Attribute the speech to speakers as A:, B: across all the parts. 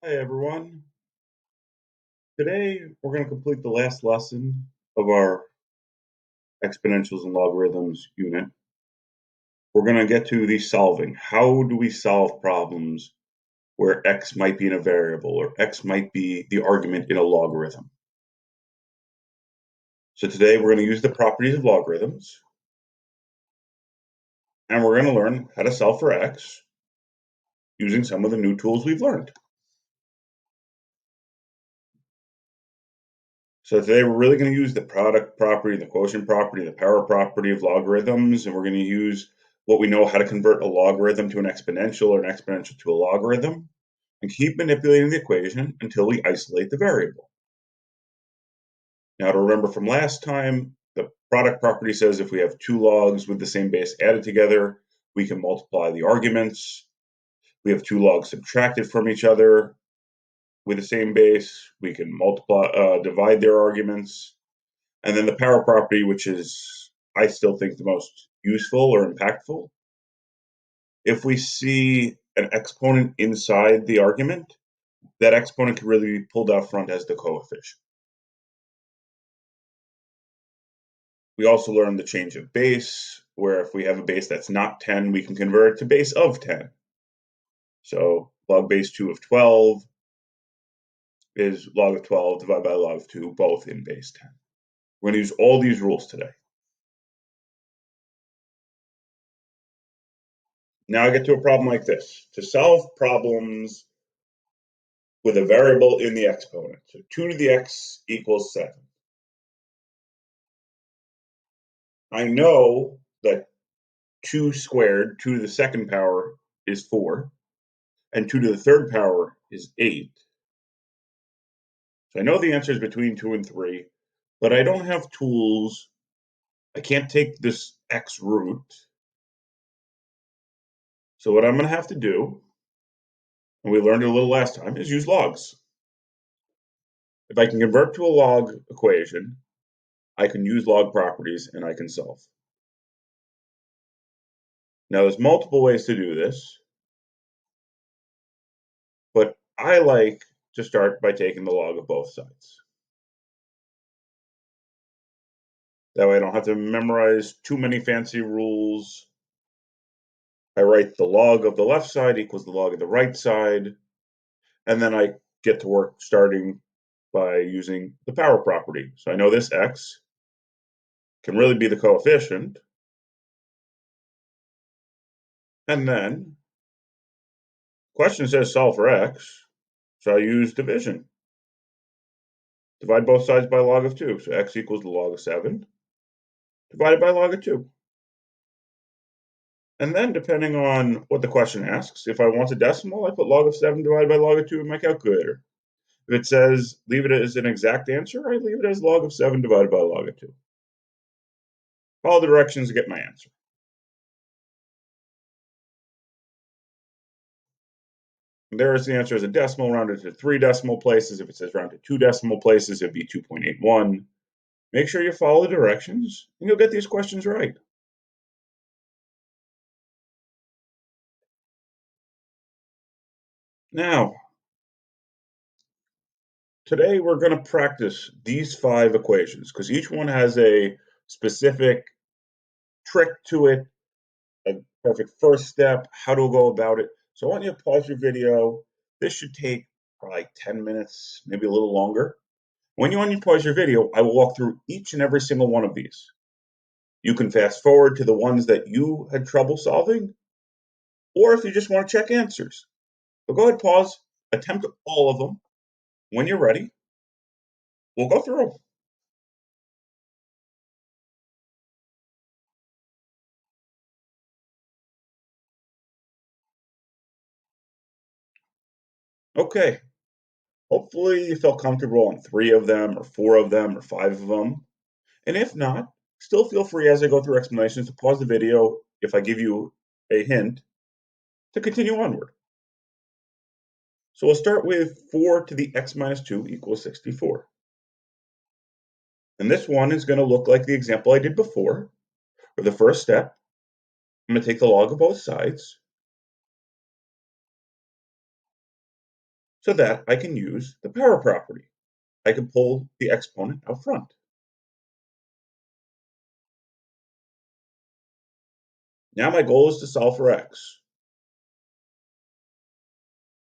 A: Hi everyone. Today we're going to complete the last lesson of our exponentials and logarithms unit. We're going to get to the solving. How do we solve problems where x might be in a variable or x might be the argument in a logarithm? So today we're going to use the properties of logarithms, and we're going to learn how to solve for x using some of the new tools we've learned. So today we're really going to use the product property, the quotient property, the power property of logarithms, and we're going to use what we know how to convert a logarithm to an exponential or an exponential to a logarithm, and keep manipulating the equation until we isolate the variable. Now to remember from last time, the product property says if we have two logs with the same base added together, we can multiply the arguments. We have two logs subtracted from each other with the same base, we can divide their arguments. And then the power property, which is, I still think, the most useful or impactful. If we see an exponent inside the argument, that exponent can really be pulled out front as the coefficient. We also learned the change of base, where if we have a base that's not 10, we can convert it to base of 10. So log base 2 of 12 is log of 12 divided by log of 2, both in base 10. We're going to use all these rules today. Now I get to a problem like this. To solve problems with a variable in the exponent. So 2 to the x equals 7. I know that 2 squared, 2 to the second power, is 4, and 2 to the third power is 8. So I know the answer is between 2 and 3, but I don't have tools. I can't take this x root. So what I'm going to have to do, and we learned it a little last time, is use logs. If I can convert to a log equation, I can use log properties and I can solve. Now there's multiple ways to do this, but I like to start by taking the log of both sides. That way I don't have to memorize too many fancy rules. I write the log of the left side equals the log of the right side, and then I get to work starting by using the power property. So I know this x can really be the coefficient, and then the question says solve for x, so I use division. Divide both sides by log of 2, so x equals the log of 7 divided by log of 2. And then, depending on what the question asks, if I want a decimal, I put log of 7 divided by log of 2 in my calculator. If it says leave it as an exact answer, I leave it as log of 7 divided by log of 2. Follow the directions to get my answer. And there is the answer as a decimal, rounded to 3 decimal places. If it says round to 2 decimal places, it would be 2.81. Make sure you follow the directions, and you'll get these questions right. Now, today we're going to practice these 5 equations because each one has a specific trick to it, a perfect first step, how to go about it. So I want you to pause your video. This should take probably 10 minutes, maybe a little longer. When you pause your video, I will walk through each and every single one of these. You can fast forward to the ones that you had trouble solving, or if you just want to check answers. So go ahead, pause, attempt all of them. When you're ready, we'll go through them. Okay, hopefully you felt comfortable on 3 of them, or 4 of them, or 5 of them. And if not, still feel free as I go through explanations to pause the video if I give you a hint to continue onward. So we'll start with 4 to the x minus 2 equals 64. And this one is going to look like the example I did before. For the first step, I'm going to take the log of both sides. so that I can use the power property. I can pull the exponent out front. Now my goal is to solve for x.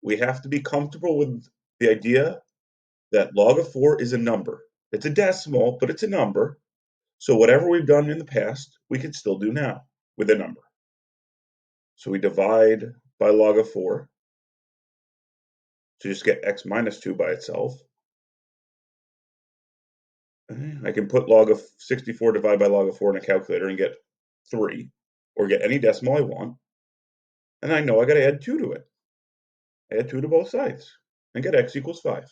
A: We have to be comfortable with the idea that log of 4 is a number. It's a decimal, but it's a number. So whatever we've done in the past, we can still do now with a number. So we divide by log of 4 to just get x minus 2 by itself. I can put log of 64 divided by log of 4 in a calculator and get 3, or get any decimal I want. And I know I got to add 2 to it. Add 2 to both sides and get x equals 5.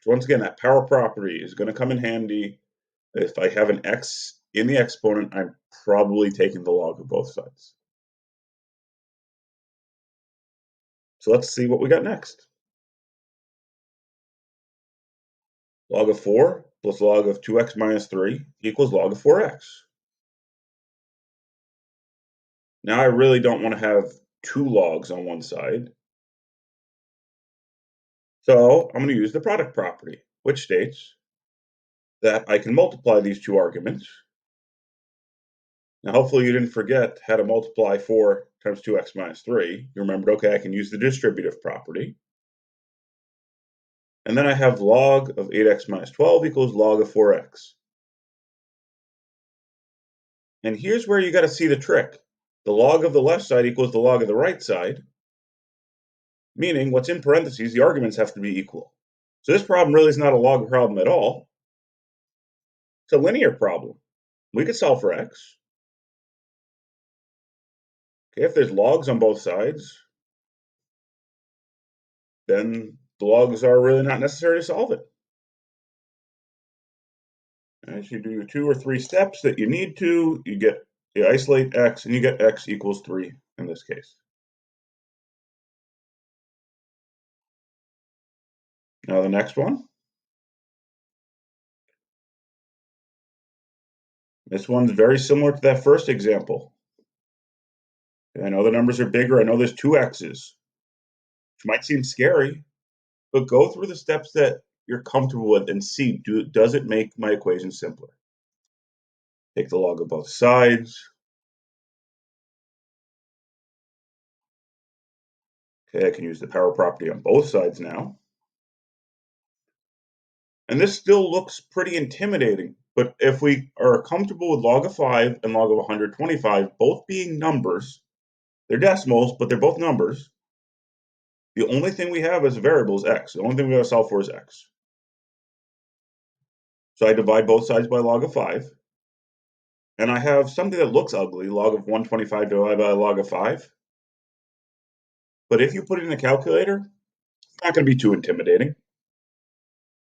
A: So once again, that power property is going to come in handy. If I have an x in the exponent, I'm probably taking the log of both sides. So let's see what we got next. Log of 4 plus log of 2x minus 3 equals log of 4x. Now I really don't want to have two logs on one side. So I'm going to use the product property, which states that I can multiply these two arguments. Now hopefully you didn't forget how to multiply 4 times 2x minus 3. You remembered, okay, I can use the distributive property. And then I have log of 8x minus 12 equals log of 4x. And here's where you got to see the trick. The log of the left side equals the log of the right side, meaning what's in parentheses, the arguments have to be equal. So this problem really is not a log problem at all. It's a linear problem. We could solve for x. Okay, if there's logs on both sides, then the logs are really not necessary to solve it. As you do your 2 or 3 steps that you need to, you isolate x, and you get x equals 3 in this case. Now the next one. This one's very similar to that first example. I know the numbers are bigger. I know there's 2 x's, which might seem scary, but go through the steps that you're comfortable with and see, does it make my equation simpler? Take the log of both sides. Okay, I can use the power property on both sides now. And this still looks pretty intimidating, but if we are comfortable with log of 5 and log of 125 both being numbers, they're decimals, but they're both numbers, the only thing we have as a variable is x. The only thing we got to solve for is x. So I divide both sides by log of 5, and I have something that looks ugly, log of 125 divided by log of 5. But if you put it in a calculator, it's not going to be too intimidating.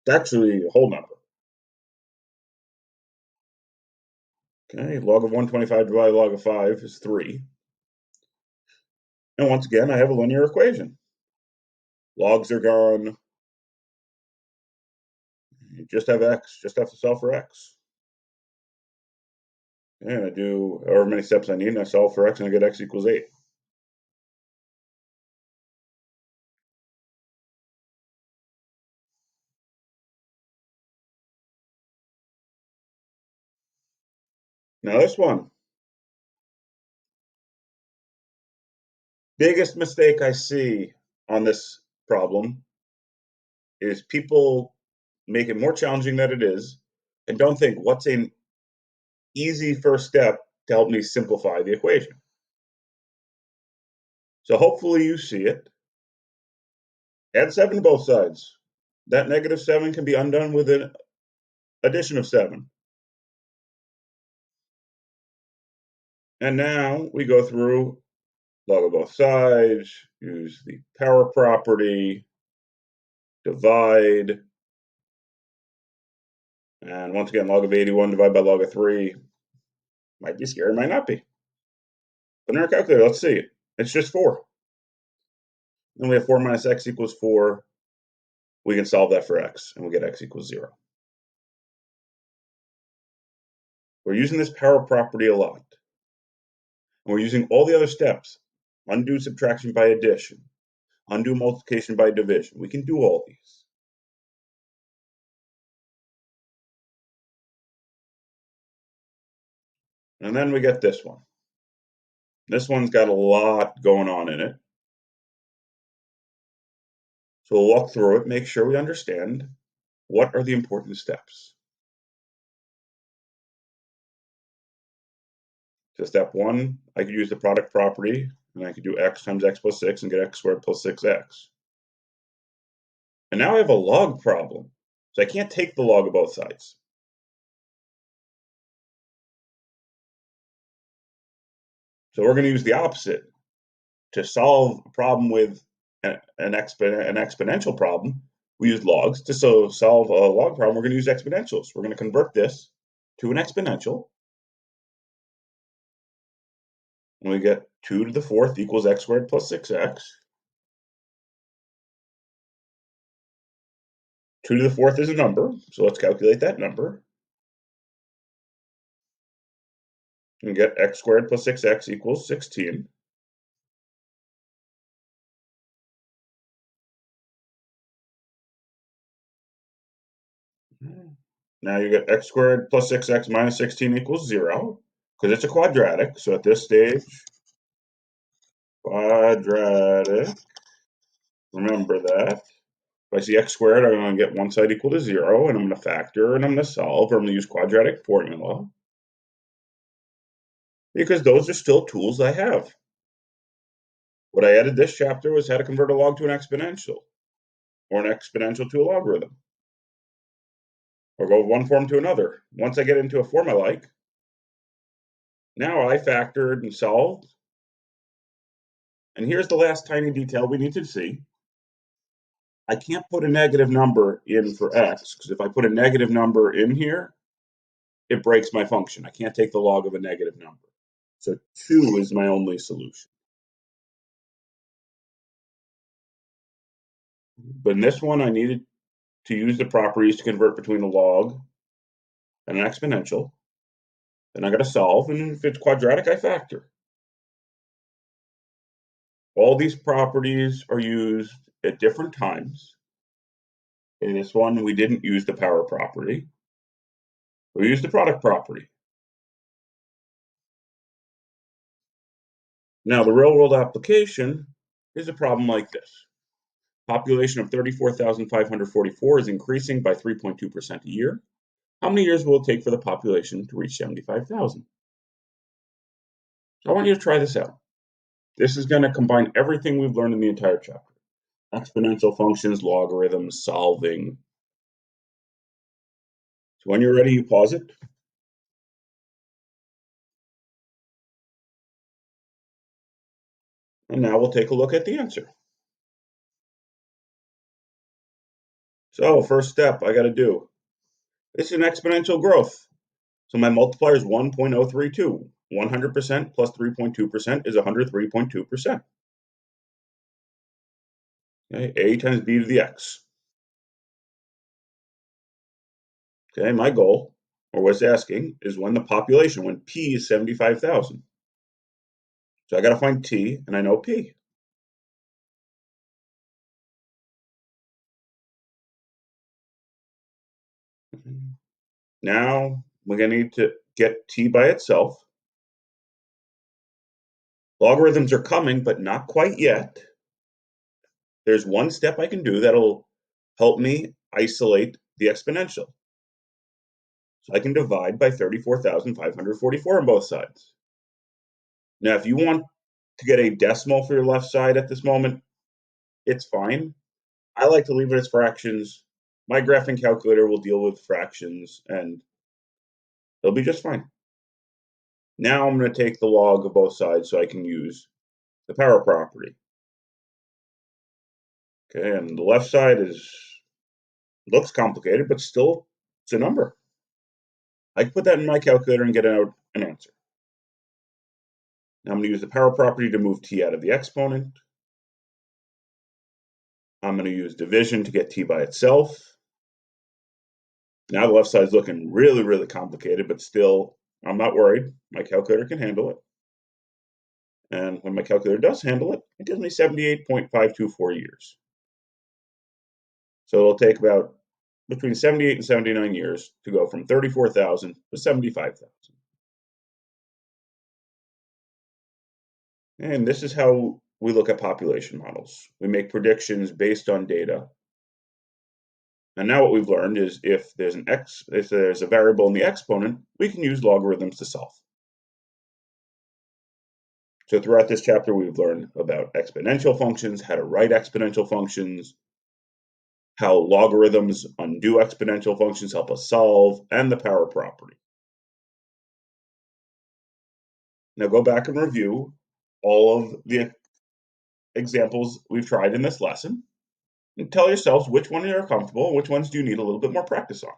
A: It's actually a whole number. Okay, log of 125 divided by log of 5 is 3. And once again, I have a linear equation. Logs are gone. You just have x, just have to solve for x. And I do however many steps I need, and I solve for x, and I get x equals 8. Now this one. Biggest mistake I see on this problem is people make it more challenging than it is and don't think, what's an easy first step to help me simplify the equation? So hopefully you see it. Add 7 to both sides. That negative 7 can be undone with an addition of 7. And now we go through log of both sides, use the power property, divide, and once again, log of 81 divided by log of 3. Might be scary, might not be. Put in our calculator, let's see. It's just 4. Then we have 4 minus x equals 4. We can solve that for x, and we get x equals 0. We're using this power property a lot. And we're using all the other steps. undo subtraction by addition, undo multiplication by division. We can do all these. And then we get this one. This one's got a lot going on in it. So we'll walk through it, make sure we understand what are the important steps. So step one, I could use the product property, and I could do x times x plus 6 and get x squared plus 6x. And now I have a log problem. So I can't take the log of both sides. So we're going to use the opposite. To solve a problem with an exponential problem, we use logs. To solve a log problem, we're going to use exponentials. We're going to convert this to an exponential. And we get 2 to the 4th equals x squared plus 6x. 2 to the 4th is a number, so let's calculate that number. And get x squared plus 6x equals 16. Now you get x squared plus 6x minus 16 equals 0, because it's a quadratic. So at this stage, quadratic, remember that. If I see x squared, I'm going to get one side equal to 0, and I'm going to factor, and I'm going to solve, or I'm going to use quadratic formula. Because those are still tools I have. What I added this chapter was how to convert a log to an exponential, or an exponential to a logarithm, or go one form to another. Once I get into a form I like, now I factored and solved. And here's the last tiny detail we need to see. I can't put a negative number in for x, because if I put a negative number in here, it breaks my function. I can't take the log of a negative number. So 2 is my only solution. But in this one, I needed to use the properties to convert between a log and an exponential. Then I got to solve, and if it's quadratic, I factor. All these properties are used at different times. In this one, we didn't use the power property. We used the product property. Now, the real-world application is a problem like this. Population of 34,544 is increasing by 3.2% a year. How many years will it take for the population to reach 75,000? So I want you to try this out. This is going to combine everything we've learned in the entire chapter. Exponential functions, logarithms, solving. So when you're ready, you pause it. And now we'll take a look at the answer. So first step I got to do. This is an exponential growth. So my multiplier is 1.032. 100% plus 3.2% is 103.2%. Okay, a times b to the x. Okay, my goal, or what's asking, is when the population, when p is 75,000. So I got to find t, and I know p. Now we're going to need to get t by itself. Logarithms are coming, but not quite yet. There's one step I can do that'll help me isolate the exponential. So I can divide by 34,544 on both sides. Now, if you want to get a decimal for your left side at this moment, it's fine. I like to leave it as fractions. My graphing calculator will deal with fractions, and it'll be just fine. Now I'm going to take the log of both sides so I can use the power property. Okay, and the left side looks complicated, but still it's a number. I can put that in my calculator and get out an answer. Now I'm going to use the power property to move t out of the exponent. I'm going to use division to get t by itself. Now the left side is looking really, really complicated, but still, I'm not worried. My calculator can handle it. And when my calculator does handle it, it gives me 78.524 years. So it'll take about between 78 and 79 years to go from 34,000 to 75,000. And this is how we look at population models. We make predictions based on data. And now what we've learned is if there's a variable in the exponent, we can use logarithms to solve. So throughout this chapter, we've learned about exponential functions, how to write exponential functions, how logarithms undo exponential functions help us solve, and the power property. Now go back and review all of the examples we've tried in this lesson and tell yourselves which one you're comfortable and which ones do you need a little bit more practice on.